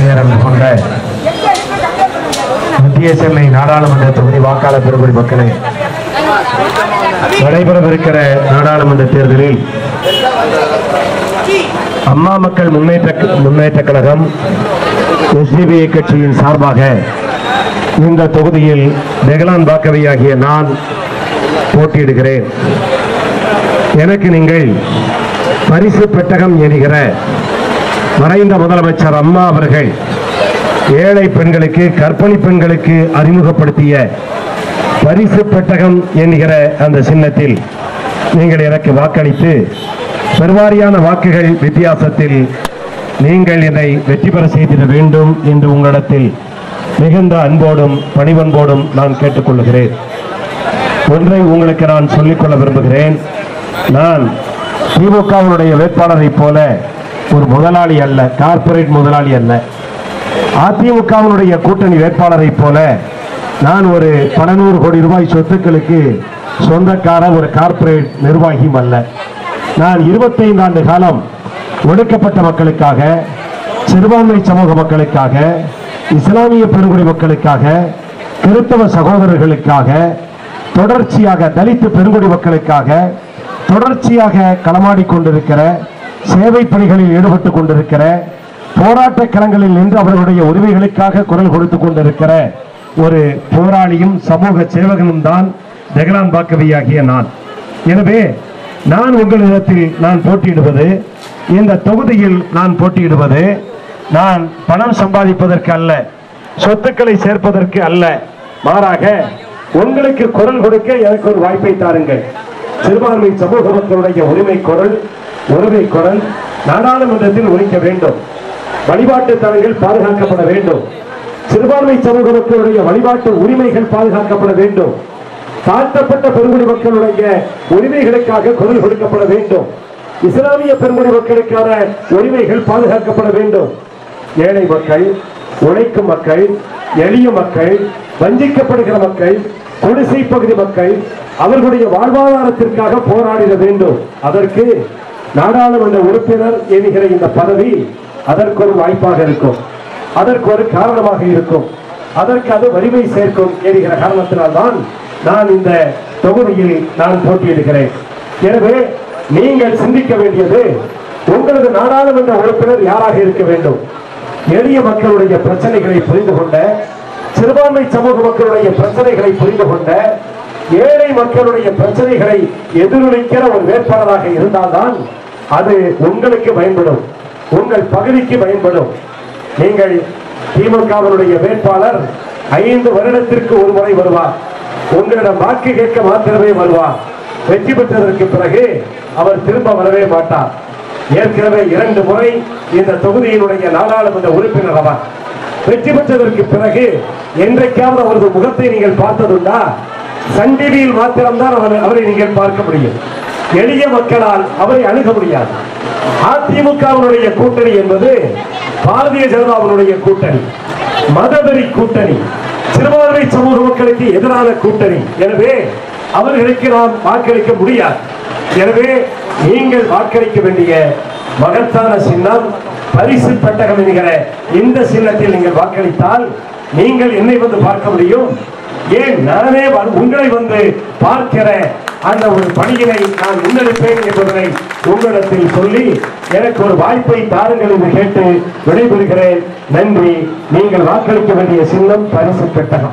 நேரம் கொண்ட மத்திய சென்னை நாடாளுமன்ற தொகுதி வாக்காளர் பெருங்குடி மக்களே, நடைபெறவிருக்கிற நாடாளுமன்ற தேர்தலில் அம்மா மக்கள் முன்னேற்ற கழகம் எஸ்டிபிஐ கட்சியின் சார்பாக இந்த தொகுதியில் டெகலான் பாக்கவியாகிய நான் போட்டியிடுகிறேன். எனக்கு நீங்கள் பரிசு பெட்டகம் என்கிற மறைந்த முதலமைச்சர் அம்மா அவர்கள் ஏழை பெண்களுக்கு, கர்ப்பிணி பெண்களுக்கு அறிமுகப்படுத்திய பரிசு பெட்டகம் என்கிற அந்த சின்னத்தில் நீங்கள் எனக்கு வாக்களித்து பெருவாரியான வாக்குகள் வித்தியாசத்தில் நீங்கள் என்னை வெற்றி பெற செய்திட வேண்டும் என்று உங்களிடத்தில் மிகுந்த அன்போடும் பணிவன்போடும் நான் கேட்டுக்கொள்கிறேன். ஒன்றை உங்களுக்கு நான் சொல்லிக்கொள்ள விரும்புகிறேன். நான் திமுகவினுடைய வேட்பாளரை போல ஒரு முதலாளி அல்ல, கார்ப்பரேட் முதலாளி அல்ல. அதிமுகவினுடைய கூட்டணி வேட்பாளரை போல நான் ஒரு 100 கோடி ரூபாய் சொத்துக்களுக்கு சொந்தக்கார ஒரு கார்ப்பரேட் நிர்வாகியும் அல்ல. நான் 25 ஆண்டு காலம் ஒடுக்கப்பட்ட மக்களுக்காக, சிறுபான்மை சமூக மக்களுக்காக, இஸ்லாமிய பெருங்குடி மக்களுக்காக, கிறிஸ்தவ சகோதரர்களுக்காக, தொடர்ச்சியாக தலித்து பெருங்குடி மக்களுக்காக தொடர்ச்சியாக களமாடி கொண்டிருக்கிற, சேவை பணிகளில் ஈடுபட்டுக் கொண்டிருக்கிற, போராட்ட களங்களில் நின்று அவர்களுடைய உரிமைகளுக்காக குரல் கொடுத்துக் கொண்டிருக்கிற ஒரு போராளியும் சமூக சேவகனும் தான் டெகலான் பாக்கவியாகிய நான். எனவே நான் உங்களிடத்தில் நான் போட்டியிடுவது, இந்த தொகுதியில் நான் போட்டியிடுவது, நான் பணம் சம்பாதிப்பதற்கு அல்ல, சொத்துக்களை சேர்ப்பதற்கு அல்ல, மாறாக உங்களுக்கு குரல் கொடுக்க எனக்கு ஒரு வாய்ப்பை தாருங்கள். சிறுபான்மை சமூக மக்களுடைய உரிமை குரல் நாடாளுமன்றத்தில் ஒலிக்க வேண்டும். வழிபாட்டு தலங்கள் பாதுகாக்கப்பட வேண்டும். சிறுபான்மை சமூக மக்களுடைய வழிபாட்டு உரிமைகள் பாதுகாக்கப்பட வேண்டும். தாழ்த்தப்பட்ட பெருங்குடி மக்களுடைய உரிமைகளுக்காக குரல் கொடுக்கப்பட வேண்டும். இஸ்லாமிய பெருங்குடி மக்களுக்கான உரிமைகள் பாதுகாக்கப்பட வேண்டும். ஏழை மக்கள், உழைக்கும் மக்கள், எளிய மக்கள், வஞ்சிக்கப்படுகிற மக்கள், குடிசை பகுதி மக்கள் அவர்களுடைய வாழ்வாதாரத்திற்காக போராடிட வேண்டும். அதற்கு நாடாளுமன்ற உறுப்பினர் என்கிற இந்த பதவி அதற்கு ஒரு வாய்ப்பாக இருக்கும், அதற்கு ஒரு காரணமாக இருக்கும், அதற்கு அது வலிமை சேர்க்கும் என்கிற காரணத்தினால்தான் நான் இந்த தொகுதியில் நான் போட்டியிடுகிறேன். எனவே நீங்கள் சிந்திக்க வேண்டியது, உங்களது நாடாளுமன்ற உறுப்பினர் யாராக இருக்க வேண்டும்? எளிய மக்களுடைய பிரச்சனைகளை புரிந்து கொண்ட, சிறுபான்மை சமூக மக்களுடைய பிரச்சனைகளை புரிந்து கொண்ட, ஏழை மக்களுடைய பிரச்சனைகளை எதிரொலிக்கிற ஒரு வேட்பாளராக இருந்தால்தான் அது உங்களுக்கு பயன்படும், உங்கள் பகுதிக்கு பயன்படும். நீங்கள் திமுகவினுடைய வேட்பாளர் 5 வருடத்திற்கு ஒரு முறை வருவார், உங்களிடம் வாக்கு கேட்க மாத்திரமே வருவார். வெற்றி பெற்றதற்கு பிறகு அவர் திரும்ப வரவே மாட்டார். ஏற்கனவே 2 முறை இந்த தொகுதியினுடைய நாடாளுமன்ற உறுப்பினர் அவர். வெற்றி பெற்றதற்கு பிறகு என்றைக்காவது அவரது முகத்தை நீங்கள் பார்த்ததுண்டா? சன் டிவியில் மாத்திரம்தான் அவரை நீங்கள் பார்க்க முடியும். எளிய மக்களால் அவரை அணுக முடியாது. அதிமுகவினுடைய கூட்டணி என்பது பாரதிய ஜனதாவினுடைய கூட்டணி, மதவெறி கூட்டணி, சிறுபான்மை சமூக மக்களுக்கு எதிரான கூட்டணி. எனவே அவர்களுக்கு நாம் வாக்களிக்க முடியாது. எனவே நீங்கள் வாக்களிக்க வேண்டிய மகத்தான சின்னம் பரிசு பெட்டகம் என்கிற இந்த சின்னத்தில் நீங்கள் வாக்களித்தால் நீங்கள் என்னை வந்து பார்க்க முடியும். ஏன் நானே உங்களை வந்து பார்க்கிற அந்த ஒரு பணியினை நான் முன்னெடுப்பேன் என்பதனை உங்களிடத்தில் சொல்லி எனக்கு ஒரு வாய்ப்பை தாருங்கள் என்று கேட்டு விடைபெறுகிறேன். நன்றி. நீங்கள் வாக்களிக்க வேண்டிய சின்னம் பரிசு பெட்டகம்.